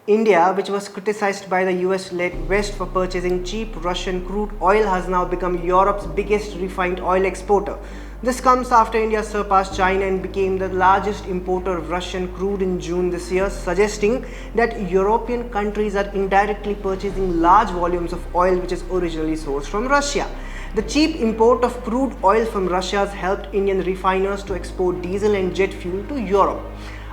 India, which was criticized by the US-led West for purchasing cheap Russian crude oil, has now become Europe's biggest refined oil exporter. This comes after India surpassed China and became the largest importer of Russian crude in June this year, suggesting that European countries are indirectly purchasing large volumes of oil which is originally sourced from Russia. The cheap import of crude oil from Russia has helped Indian refiners to export diesel and jet fuel to Europe.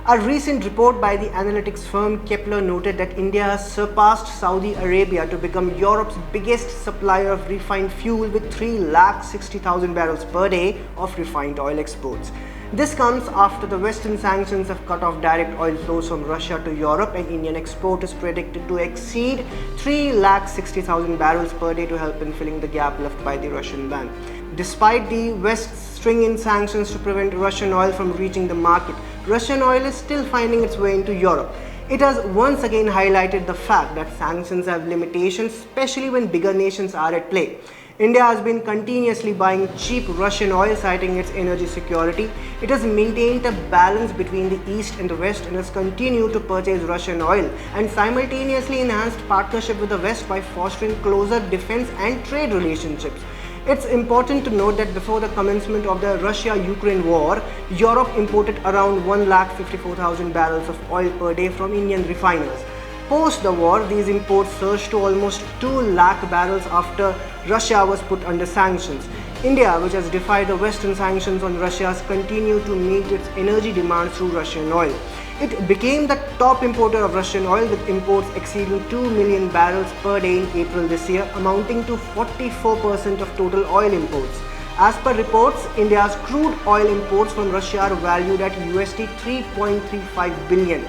A recent report by the analytics firm Kepler noted that India has surpassed Saudi Arabia to become Europe's biggest supplier of refined fuel with 360,000 barrels per day of refined oil exports. This comes after the Western sanctions have cut off direct oil flows from Russia to Europe, and Indian export is predicted to exceed 360,000 barrels per day to help in filling the gap left by the Russian ban. Despite the West's stringent sanctions to prevent Russian oil from reaching the market, Russian oil is still finding its way into Europe. It has once again highlighted the fact that sanctions have limitations, especially when bigger nations are at play. India has been continuously buying cheap Russian oil, citing its energy security. It has maintained a balance between the East and the West and has continued to purchase Russian oil and simultaneously enhanced partnership with the West by fostering closer defense and trade relationships. It's important to note that before the commencement of the Russia-Ukraine war, Europe imported around 154,000 barrels of oil per day from Indian refiners. Post the war, these imports surged to almost 2 lakh barrels after Russia was put under sanctions. India, which has defied the Western sanctions on Russia, has continued to meet its energy demands through Russian oil. It became the top importer of Russian oil, with imports exceeding 2 million barrels per day in April this year, amounting to 44% of total oil imports. As per reports, India's crude oil imports from Russia are valued at USD 3.35 billion.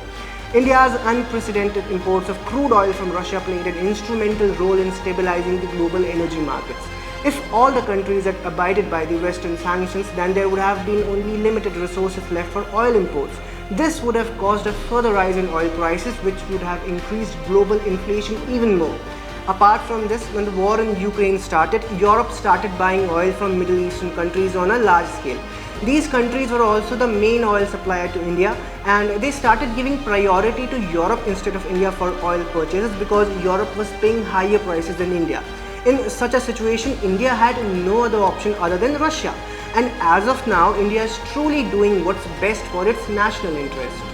India's unprecedented imports of crude oil from Russia played an instrumental role in stabilizing the global energy markets. If all the countries had abided by the Western sanctions, then there would have been only limited resources left for oil imports. This would have caused a further rise in oil prices, which would have increased global inflation even more. Apart from this, when the war in Ukraine started, Europe started buying oil from Middle Eastern countries on a large scale. These countries were also the main oil supplier to India, and they started giving priority to Europe instead of India for oil purchases because Europe was paying higher prices than India. In such a situation, India had no other option other than Russia. And as of now, India is truly doing what's best for its national interest.